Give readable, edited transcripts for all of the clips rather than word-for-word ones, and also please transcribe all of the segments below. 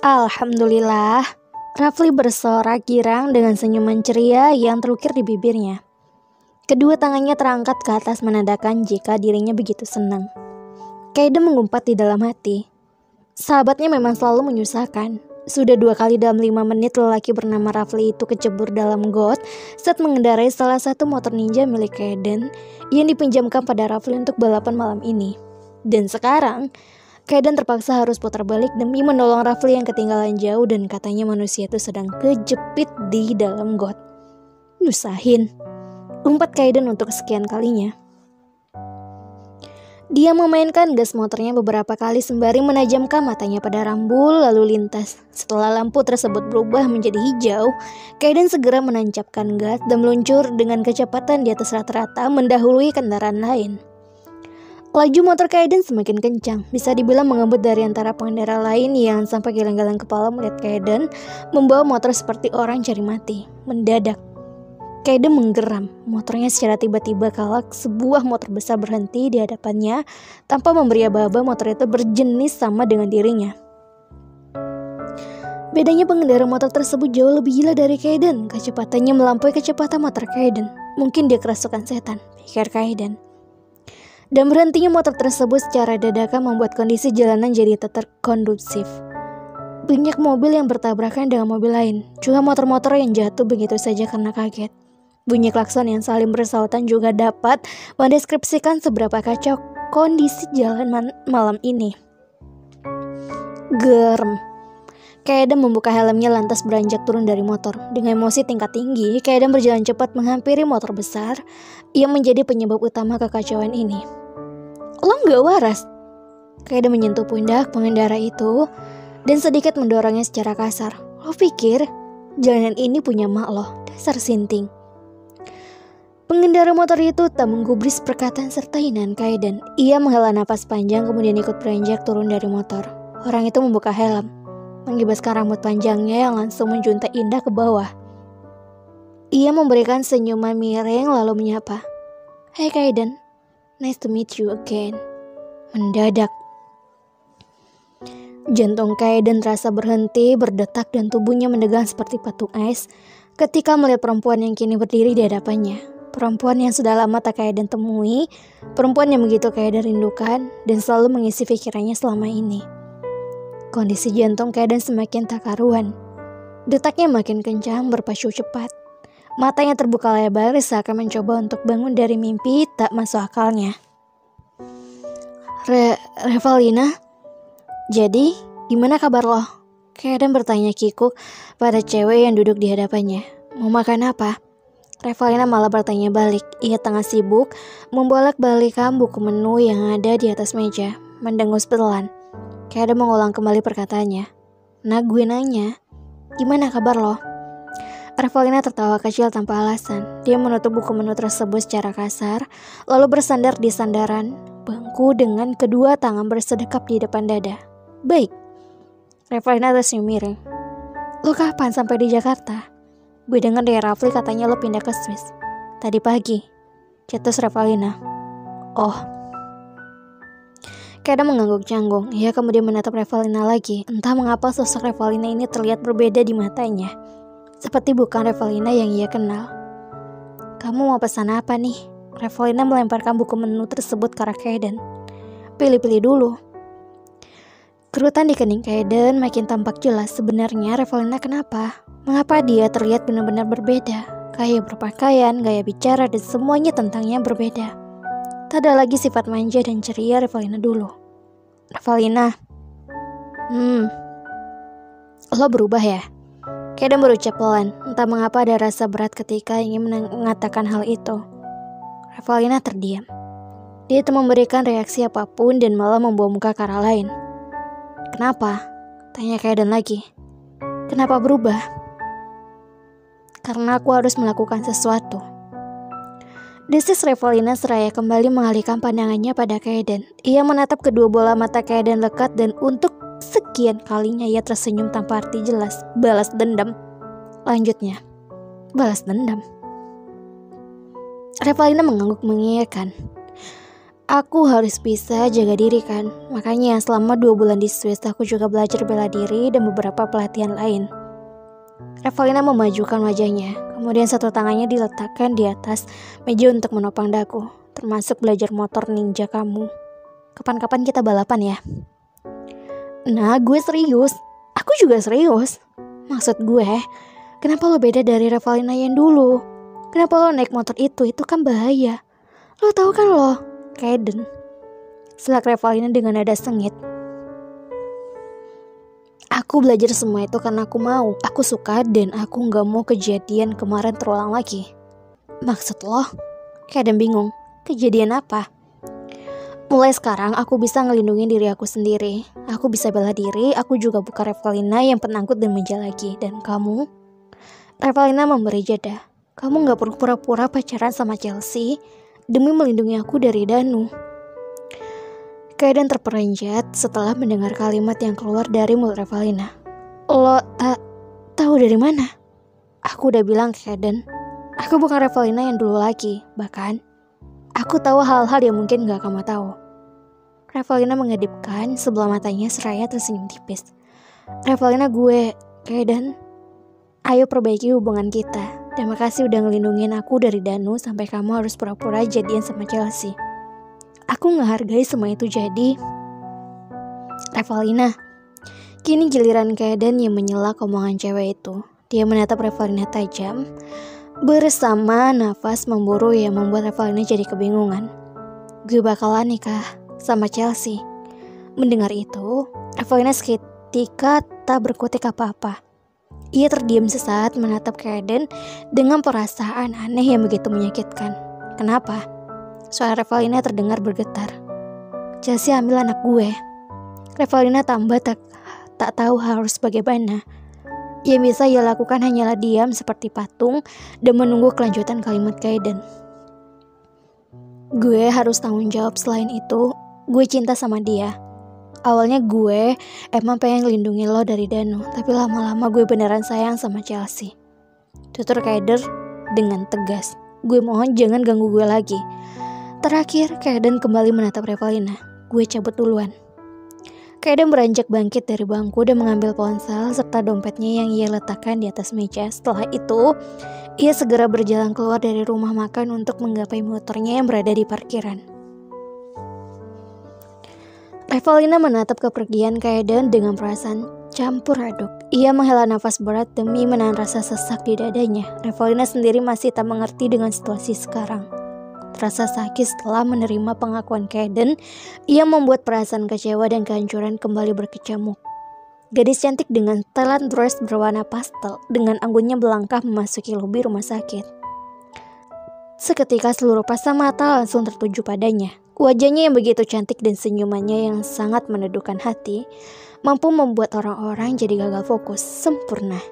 Alhamdulillah, Rafli bersorak girang dengan senyuman ceria yang terukir di bibirnya. Kedua tangannya terangkat ke atas menandakan jika dirinya begitu senang. Kaiden mengumpat di dalam hati. Sahabatnya memang selalu menyusahkan. Sudah 2 kali dalam 5 menit lelaki bernama Rafli itu kecebur dalam got saat mengendarai salah satu motor ninja milik Kaiden yang dipinjamkan pada Rafli untuk balapan malam ini. Dan sekarang Kaiden terpaksa harus putar balik demi menolong Rafli yang ketinggalan jauh dan katanya manusia itu sedang kejepit di dalam got. Nyusahin, umpat Kaiden untuk sekian kalinya. Dia memainkan gas motornya beberapa kali sembari menajamkan matanya pada rambul lalu lintas. Setelah lampu tersebut berubah menjadi hijau, Kaiden segera menancapkan gas dan meluncur dengan kecepatan di atas rata-rata mendahului kendaraan lain. Laju motor Kaiden semakin kencang, bisa dibilang mengebut dari antara pengendara lain yang sampai geleng-geleng kepala melihat Kaiden membawa motor seperti orang cari mati. Mendadak, Kaiden menggeram. Motornya secara tiba-tiba kalak sebuah motor besar berhenti di hadapannya tanpa memberi aba-aba motor itu berjenis sama dengan dirinya. Bedanya pengendara motor tersebut jauh lebih gila dari Kaiden. Kecepatannya melampaui kecepatan motor Kaiden. Mungkin dia kerasukan setan, pikir Kaiden. Dan berhentinya motor tersebut secara dadakan membuat kondisi jalanan jadi tak kondusif. Banyak mobil yang bertabrakan dengan mobil lain, juga motor-motor yang jatuh begitu saja karena kaget. Bunyi klakson yang saling bersautan juga dapat mendeskripsikan seberapa kacau kondisi jalan malam ini. Gerem. Kaiden membuka helmnya lantas beranjak turun dari motor. Dengan emosi tingkat tinggi, Kaiden berjalan cepat menghampiri motor besar yang menjadi penyebab utama kekacauan ini. Lo gak waras? Kaiden menyentuh pundak pengendara itu dan sedikit mendorongnya secara kasar. Lo pikir jalanan ini punya mak lo? Dasar sinting. Pengendara motor itu tak menggubris perkataan serta hinaan Kaiden. Ia menghela napas panjang kemudian ikut beranjak turun dari motor. Orang itu membuka helm, menggibaskan rambut panjangnya yang langsung menjuntai indah ke bawah. Ia memberikan senyuman miring lalu menyapa. Hai Kaiden, nice to meet you again. Mendadak, jantung Kaiden terasa berhenti berdetak dan tubuhnya mendegang seperti patung es ketika melihat perempuan yang kini berdiri di hadapannya. Perempuan yang sudah lama tak Kaiden temui, perempuan yang begitu Kaiden rindukan dan selalu mengisi pikirannya selama ini. Kondisi jantung Kaiden semakin tak karuan. Detaknya makin kencang berpacu cepat. Matanya terbuka lebar seakan mencoba untuk bangun dari mimpi tak masuk akalnya. Revalina, jadi gimana kabar lo? Kaiden bertanya kikuk pada cewek yang duduk di hadapannya. Mau makan apa? Revalina malah bertanya balik. Ia tengah sibuk membolak-balikan buku menu yang ada di atas meja, mendengus pelan. Kaiden mengulang kembali perkataannya. Nah gue nanya, gimana kabar lo? Revalina tertawa kecil tanpa alasan. Dia menutup buku menu tersebut secara kasar, lalu bersandar di sandaran bangku dengan kedua tangan bersedekap di depan dada. Baik. Revalina tersenyum miring. Lo kapan sampai di Jakarta? Gue dengar dari Rafli katanya lo pindah ke Swiss tadi pagi. Cetus Revalina. Oh. Kaiden mengangguk canggung. Ia kemudian menatap Revalina lagi. Entah mengapa sosok Revalina ini terlihat berbeda di matanya. Seperti bukan Revalina yang ia kenal. Kamu mau pesan apa nih? Revalina melemparkan buku menu tersebut ke arah Kaiden. Pilih-pilih dulu. Kerutan di kening Kaiden makin tampak jelas. Sebenarnya Revalina kenapa? Mengapa dia terlihat benar-benar berbeda? Gaya berpakaian, gaya bicara, dan semuanya tentangnya berbeda. Tak ada lagi sifat manja dan ceria Revalina dulu. Revalina, lo berubah ya? Kaiden berucap pelan. Entah mengapa ada rasa berat ketika ingin mengatakan hal itu. Revalina terdiam. Dia tak memberikan reaksi apapun dan malah membawa muka ke arah lain. Kenapa? Tanya Kaiden lagi. Kenapa berubah? Karena aku harus melakukan sesuatu. Desis Revalina seraya kembali mengalihkan pandangannya pada Kaiden. Ia menatap kedua bola mata Kaiden lekat dan untuk sekian kalinya ia tersenyum tanpa arti jelas. Balas dendam. Lanjutnya, balas dendam. Revalina mengangguk mengiyakan. Aku harus bisa jaga diri kan. Makanya selama 2 bulan di Swiss aku juga belajar bela diri dan beberapa pelatihan lain. Revalina memajukan wajahnya, kemudian satu tangannya diletakkan di atas meja untuk menopang daku, termasuk belajar motor ninja kamu. Kapan-kapan kita balapan ya? Nah, gue serius. Aku juga serius. Maksud gue, kenapa lo beda dari Revalina yang dulu? Kenapa lo naik motor itu? Itu kan bahaya. Lo tahu kan lo, Kaden. Selak Revalina dengan nada sengit. Aku belajar semua itu karena aku mau, aku suka, dan aku gak mau kejadian kemarin terulang lagi. Maksud lo? Kaden bingung. Kejadian apa? Mulai sekarang aku bisa ngelindungin diri aku sendiri. Aku bisa bela diri, aku juga bukan Revalina yang penakut dan menjalaki. Dan kamu? Revalina memberi jeda. Kamu gak perlu pura-pura pacaran sama Chelsea demi melindungi aku dari Danu. Kaden terperanjat setelah mendengar kalimat yang keluar dari mulut Revalina. Lo tak tahu dari mana? Aku udah bilang ke Kaden, aku bukan Revalina yang dulu lagi. Bahkan, aku tahu hal-hal yang mungkin gak kamu tahu. Revalina mengedipkan sebelah matanya seraya tersenyum tipis. Revalina, gue, Kaden, ayo perbaiki hubungan kita. Dan makasih udah ngelindungin aku dari Danu sampai kamu harus pura-pura jadian sama Chelsea. Aku ngehargai semua itu jadi. Revalina. Kini giliran Kaden yang menyela omongan cewek itu. Dia menatap Revalina tajam, bersama nafas memburu yang membuat Revalina jadi kebingungan. Gue bakalan nikah sama Chelsea. Mendengar itu, Revalina seketika tak berkutik apa-apa. Ia terdiam sesaat menatap Kaden dengan perasaan aneh yang begitu menyakitkan. Kenapa? Suara Revalina terdengar bergetar. Chelsea ambil anak gue. Revalina tambah tak tahu harus bagaimana. Yang bisa ia lakukan hanyalah diam seperti patung dan menunggu kelanjutan kalimat Kaden. Gue harus tanggung jawab. Selain itu, gue cinta sama dia. Awalnya gue emang pengen ngelindungin lo dari Danu, tapi lama-lama gue beneran sayang sama Chelsea. Tutur Kaden dengan tegas. Gue mohon jangan ganggu gue lagi. Terakhir, Kaden kembali menatap Revalina. Gue cabut duluan. Kaden beranjak bangkit dari bangku dan mengambil ponsel serta dompetnya yang ia letakkan di atas meja. Setelah itu, ia segera berjalan keluar dari rumah makan untuk menggapai motornya yang berada di parkiran. Revalina menatap kepergian Kaden dengan perasaan campur aduk. Ia menghela nafas berat demi menahan rasa sesak di dadanya. Revalina sendiri masih tak mengerti dengan situasi sekarang. Terasa sakit setelah menerima pengakuan Kaden, ia membuat perasaan kecewa dan kehancuran kembali berkecamuk. Gadis cantik dengan setelan dress berwarna pastel dengan anggunnya melangkah memasuki lobi rumah sakit. Seketika seluruh pasang mata langsung tertuju padanya. Wajahnya yang begitu cantik dan senyumannya yang sangat meneduhkan hati, mampu membuat orang-orang jadi gagal fokus. Sempurna.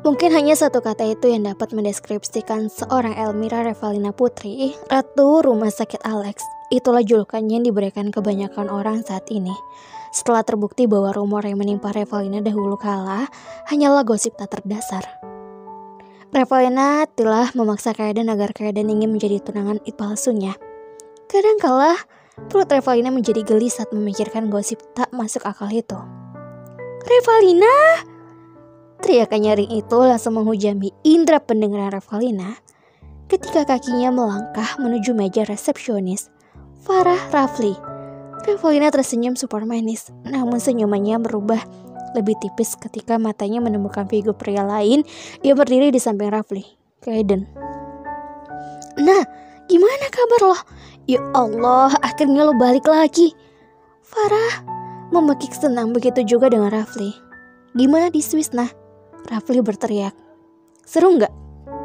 Mungkin hanya satu kata itu yang dapat mendeskripsikan seorang Elmira Revalina Putri, Ratu Rumah Sakit Alex. Itulah julukannya yang diberikan kebanyakan orang saat ini. Setelah terbukti bahwa rumor yang menimpa Revalina dahulu kala hanyalah gosip tak terdasar. Revalina telah memaksa Kaden agar Kaden ingin menjadi tunangan palsunya. Kadangkala perut Revalina menjadi geli saat memikirkan gosip tak masuk akal itu. Revalina! Teriakan nyaring itu langsung menghujami indera pendengaran Revalina ketika kakinya melangkah menuju meja resepsionis Farah Rafli. Revalina tersenyum super manis, namun senyumannya berubah lebih tipis ketika matanya menemukan figur pria lain yang berdiri di samping Rafli, Kaden. Nah, gimana kabar lo? Ya Allah, akhirnya lo balik lagi. Farah memekik senang, begitu juga dengan Rafli. Gimana di Swiss, nah? Rafli berteriak. Seru nggak?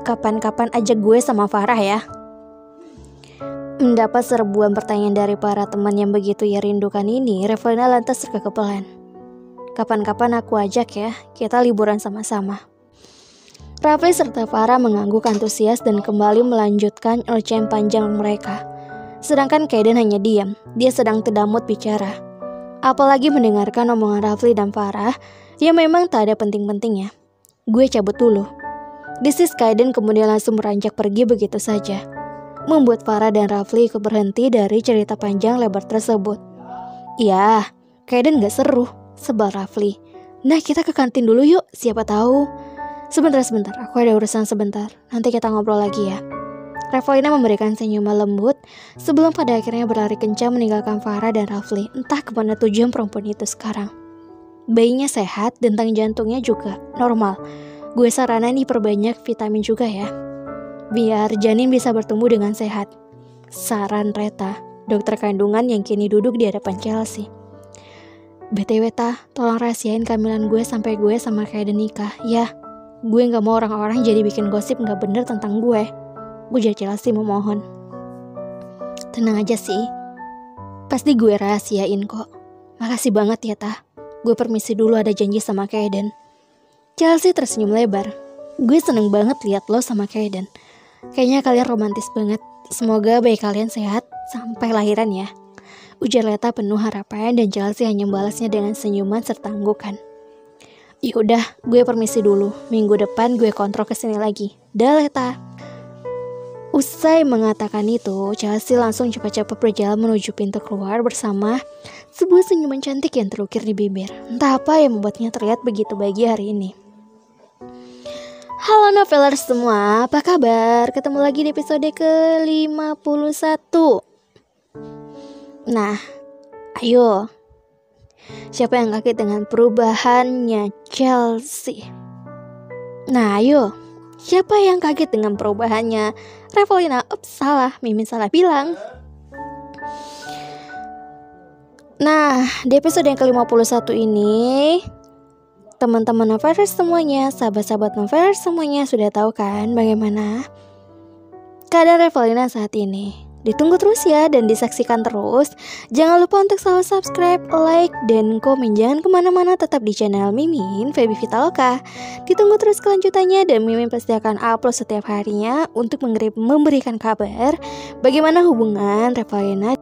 Kapan-kapan ajak gue sama Farah ya. Mendapat serbuan pertanyaan dari para teman yang begitu ia rindukan ini, Revalina lantas terkekepelan. Kapan-kapan aku ajak ya, kita liburan sama-sama. Rafli serta Farah mengangguk antusias dan kembali melanjutkan ocehan panjang mereka. Sedangkan Kaden hanya diam, dia sedang tidak mood bicara. Apalagi mendengarkan omongan Rafli dan Farah yang memang tak ada penting-pentingnya. Gue cabut dulu. Desis Kaden kemudian langsung beranjak pergi begitu saja. membuat Farah dan Rafli ikut berhenti dari cerita panjang lebar tersebut. Iya, Kaiden gak seru, sebal Rafli. Nah, kita ke kantin dulu yuk, siapa tahu. Sebentar, aku ada urusan sebentar. Nanti kita ngobrol lagi ya. Revalina memberikan senyuman lembut sebelum pada akhirnya berlari kencang meninggalkan Farah dan Rafli. Entah kemana tujuan perempuan itu sekarang. Bayinya sehat, dentang jantungnya juga normal. Gue saranin diperbanyak vitamin juga ya, biar janin bisa bertumbuh dengan sehat. Saran Reta, dokter kandungan yang kini duduk di hadapan Chelsea. BTW Ta, tolong rahasiain kehamilan gue sampai gue sama Kaiden nikah. Ya, gue gak mau orang-orang jadi bikin gosip gak bener tentang gue. Ujar Chelsea memohon. Tenang aja sih, pasti gue rahasiain kok. Makasih banget ya Ta. Gue permisi dulu, ada janji sama Kaiden. Chelsea tersenyum lebar. Gue seneng banget lihat lo sama Kaiden. Kayaknya kalian romantis banget. Semoga bayi kalian sehat sampai lahiran ya. Ujar Leta penuh harapan dan Chelsea hanya membalasnya dengan senyuman serta anggukan. Yaudah, gue permisi dulu. Minggu depan gue kontrol kesini lagi. Dah Leta. Usai mengatakan itu, Chelsea langsung cepat-cepat berjalan menuju pintu keluar bersama sebuah senyuman cantik yang terukir di bibir. Entah apa yang membuatnya terlihat begitu bahagia hari ini. Halo novelers semua, apa kabar? Ketemu lagi di episode ke-51. Nah, ayo. Siapa yang kaget dengan perubahannya Chelsea? Nah, ayo. Siapa yang kaget dengan perubahannya Revalina? Salah, Mimin salah bilang. Nah, di episode yang ke-51 ini, teman-teman novelers semuanya, sahabat-sahabat novelers semuanya sudah tahu kan bagaimana keadaan Revalina saat ini. Ditunggu terus ya dan disaksikan terus. Jangan lupa untuk selalu subscribe, like, dan komen. Jangan kemana-mana, tetap di channel Mimin Feby Vitaloka. Ditunggu terus kelanjutannya dan Mimin pasti akan upload setiap harinya untuk memberikan kabar bagaimana hubungan Revalina